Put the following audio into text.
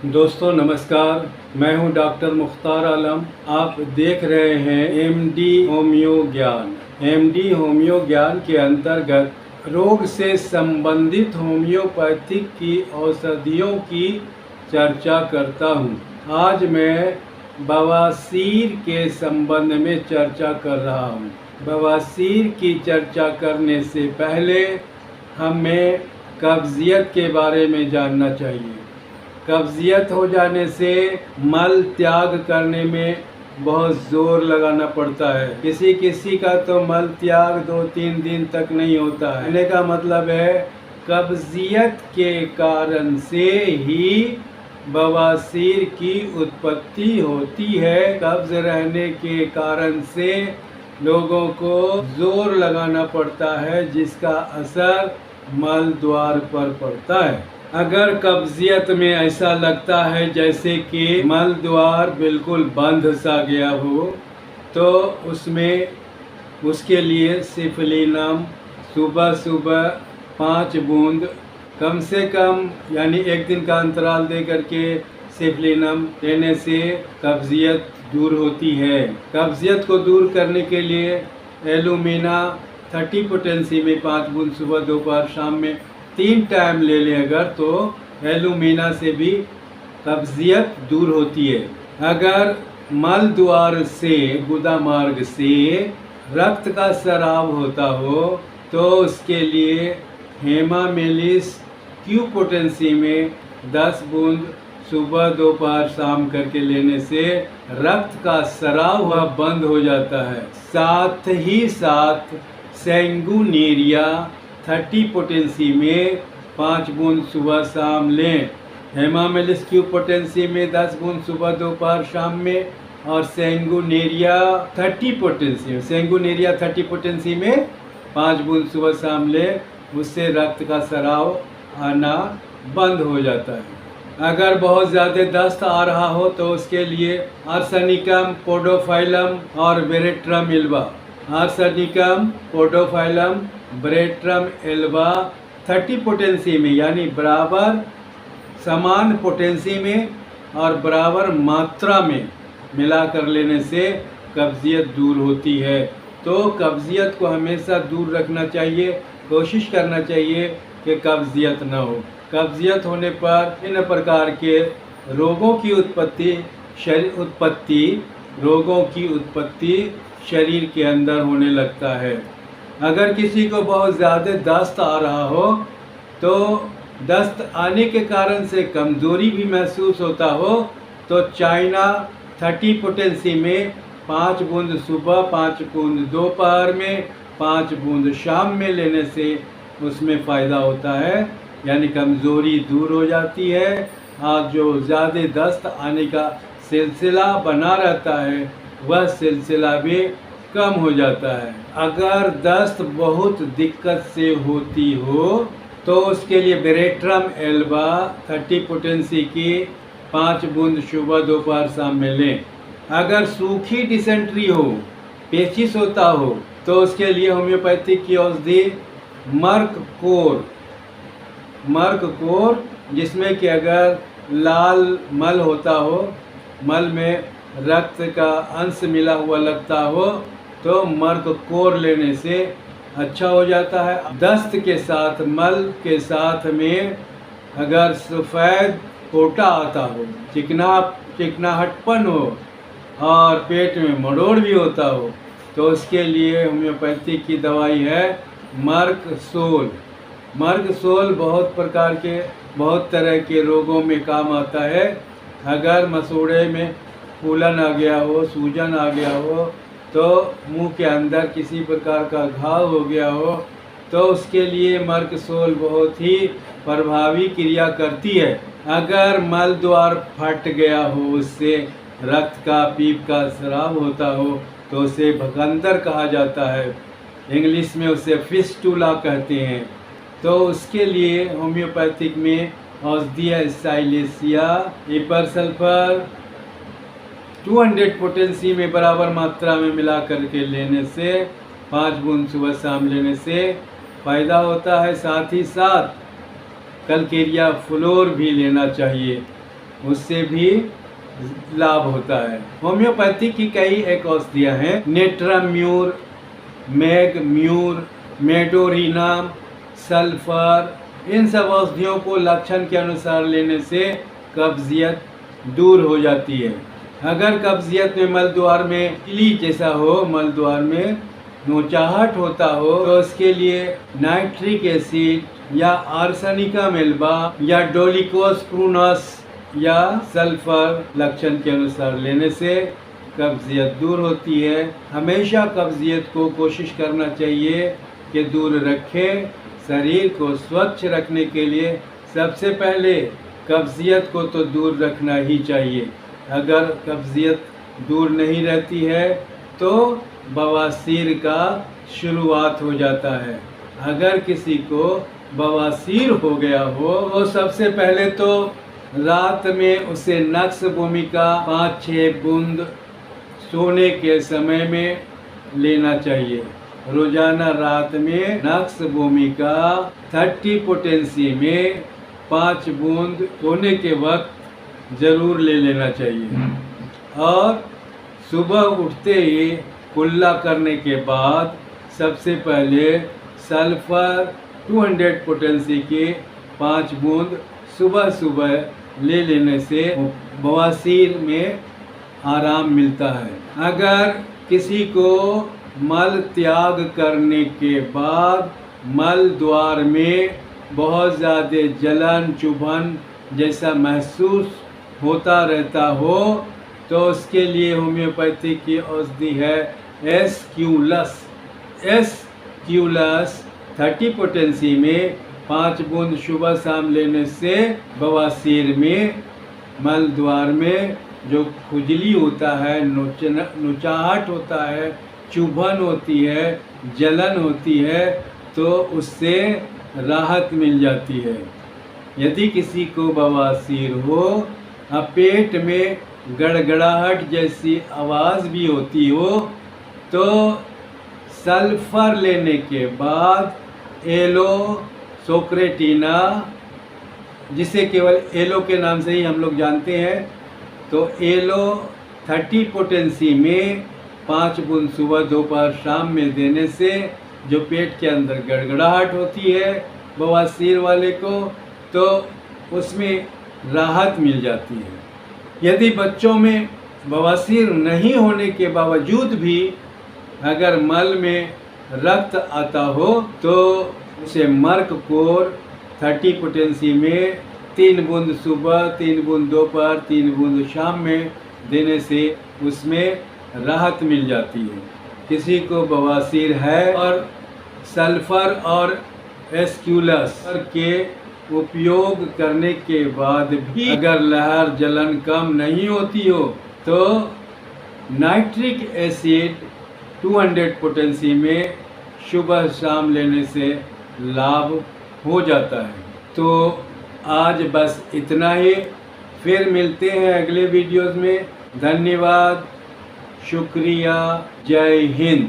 दोस्तों नमस्कार, मैं हूं डॉक्टर मुख्तार आलम। आप देख रहे हैं एमडी होम्यो ज्ञान। एमडी होम्यो ज्ञान के अंतर्गत रोग से संबंधित होम्योपैथिक की औषधियों की चर्चा करता हूं। आज मैं बवासीर के संबंध में चर्चा कर रहा हूं। बवासीर की चर्चा करने से पहले हमें कब्जियत के बारे में जानना चाहिए। कब्जियत हो जाने से मल त्याग करने में बहुत ज़ोर लगाना पड़ता है। किसी किसी का तो मल त्याग 2-3 दिन तक नहीं होता है। कहने का मतलब है कब्जियत के कारण से ही बवासीर की उत्पत्ति होती है। कब्ज रहने के कारण से लोगों को जोर लगाना पड़ता है, जिसका असर मल द्वार पर पड़ता है। अगर कब्जियत में ऐसा लगता है जैसे कि मल द्वार बिल्कुल बंद सा गया हो, तो उसके लिए सिफलिनम सुबह सुबह 5 बूंद कम से कम, यानी 1 दिन का अंतराल दे करके सिफलिनम लेने से कब्जियत दूर होती है। कब्जियत को दूर करने के लिए एलुमिना 30 पोटेंसी में 5 बूंद सुबह, दोपहर, शाम में 3 टाइम ले लें अगर, तो एलुमिना से भी कब्जियत दूर होती है। अगर मल द्वार से, गुदा मार्ग से रक्त का स्राव होता हो तो उसके लिए हेमामेलिस क्यू पोटेंसी में 10 बूंद सुबह, दोपहर, शाम करके लेने से रक्त का स्राव हुआ बंद हो जाता है। साथ ही साथ सैंगुनेरिया 30 पोटेंसी में 5 बूंद सुबह शाम लें। हेमामेलिस क्यू पोटेंसी में 10 बूंद सुबह, दोपहर, शाम में, और सैंगुनेरिया 30 पोटेंसी में 5 बूंद सुबह शाम लें। उससे रक्त का स्राव आना बंद हो जाता है। अगर बहुत ज़्यादा दस्त आ रहा हो तो उसके लिए आर्सेनिकम, पोडोफाइलम और veratrum Elba. Arsenicum, podophyllum, veratrum Elba 30 potency में, यानी बराबर समान पोटेंसी में और बराबर मात्रा में मिला कर लेने से कब्जियत दूर होती है। तो कब्जियत को हमेशा दूर रखना चाहिए, कोशिश करना चाहिए कि कब्जियत न हो। कब्जियत होने पर इन प्रकार के रोगों की उत्पत्ति शरीर के अंदर होने लगता है। अगर किसी को बहुत ज़्यादा दस्त आ रहा हो तो दस्त आने के कारण से कमज़ोरी भी महसूस होता हो तो चाइना 30 पोटेंसी में 5 बूंद सुबह, 5 बूंद दोपहर में, 5 बूंद शाम में लेने से उसमें फ़ायदा होता है, यानी कमज़ोरी दूर हो जाती है और जो ज़्यादा दस्त आने का सिलसिला बना रहता है वह सिलसिला भी कम हो जाता है। अगर दस्त बहुत दिक्कत से होती हो तो उसके लिए वेरेट्रम एल्बा 30 पोटेंसी की 5 बूंद सुबह, दोपहर, शाम में लें। अगर सूखी डिसेंट्री हो, पेचिश होता हो, तो उसके लिए होम्योपैथिक की औषधि मर्क कोर, जिसमें कि अगर लाल मल होता हो, मल में रक्त का अंश मिला हुआ लगता हो, तो मर्क कोर लेने से अच्छा हो जाता है। दस्त के साथ, मल के साथ में अगर सफ़ेद पोटा आता हो, चिकनाहटपन हो और पेट में मड़ोड़ भी होता हो, तो उसके लिए होम्योपैथी की दवाई है मर्कसोल। बहुत तरह के रोगों में काम आता है। अगर मसूड़े में फूलन आ गया हो, सूजन आ गया हो, तो मुंह के अंदर किसी प्रकार का घाव हो गया हो, तो उसके लिए मर्कसोल बहुत ही प्रभावी क्रिया करती है। अगर मल द्वार फट गया हो, उससे रक्त का, पीप का स्राव होता हो, तो उसे भगंदर कहा जाता है। इंग्लिश में उसे फिस्टुला कहते हैं। तो उसके लिए होम्योपैथिक में औषधि है साइलेसिया, ईपर सल्फर 200 पोटेंसी में बराबर मात्रा में मिला करके लेने से 5 बूंद सुबह शाम लेने से फ़ायदा होता है। साथ ही साथ कलकेरिया फ्लोर भी लेना चाहिए। उससे भी लाभ होता है। होम्योपैथी की कई एक औषधियाँ हैं, नेट्राम्यूर, मैगम्यूर, मेडोरिनाम, सल्फर। इन सब औषधियों को लक्षण के अनुसार लेने से कब्जियत दूर हो जाती है। अगर कब्जियत में मलद्वार में किली जैसा हो, मलद्वार में नोचाहट होता हो, तो उसके लिए नाइट्रिक एसिड या आर्सेनिका मेल्बा या डोलिकोस्प्रूनस या सल्फर लक्षण के अनुसार लेने से कब्जियत दूर होती है। हमेशा कब्जियत को कोशिश करना चाहिए कि दूर रखें। शरीर को स्वच्छ रखने के लिए सबसे पहले कब्जियत को तो दूर रखना ही चाहिए। अगर कब्जियत दूर नहीं रहती है तो बवासीर का शुरुआत हो जाता है। अगर किसी को बवासीर हो गया हो तो सबसे पहले तो रात में उसे नक्श भूमिका 5-6 बूंद सोने के समय में लेना चाहिए। रोजाना रात में नक्श भूमिका 30 पोटेंसी में 5 बूंद सोने के वक्त जरूर ले लेना चाहिए। और सुबह उठते ही कुल्ला करने के बाद सबसे पहले सल्फर 200 पोटेंसी के 5 बूंद सुबह सुबह ले लेने से बवासीर में आराम मिलता है। अगर किसी को मल त्याग करने के बाद मल द्वार में बहुत ज़्यादा जलन चुभन जैसा महसूस होता रहता हो तो उसके लिए होम्योपैथी की औषधि है एस्क्यूलस। एस्क्यूलस 30 पोटेंसी में 5 बूंद सुबह शाम लेने से बवासीर में मल द्वार में जो खुजली होता है, नोचाहट होता है, चुभन होती है, जलन होती है, तो उससे राहत मिल जाती है। यदि किसी को बवासीर हो और पेट में गड़गड़ाहट जैसी आवाज़ भी होती हो तो सल्फर लेने के बाद एलो सोक्रेटिना, जिसे केवल एलो के नाम से ही हम लोग जानते हैं, तो एलो 30 पोटेंसी में 5 बूंद सुबह दोपहर शाम में देने से जो पेट के अंदर गड़गड़ाहट होती है बवासीर वाले को, तो उसमें राहत मिल जाती है। यदि बच्चों में बवासीर नहीं होने के बावजूद भी अगर मल में रक्त आता हो तो उसे मर्ककोर 30 पोटेंसी में 3 बूंद सुबह, 3 बूंद दोपहर, 3 बूंद शाम में देने से उसमें राहत मिल जाती है। किसी को बवासीर है और सल्फर और एस्क्यूलस के उपयोग करने के बाद भी अगर लहर जलन कम नहीं होती हो तो नाइट्रिक एसिड 200 पोटेंसी में सुबह शाम लेने से लाभ हो जाता है। तो आज बस इतना ही, फिर मिलते हैं अगले वीडियोस में। धन्यवाद, शुक्रिया, जय हिंद।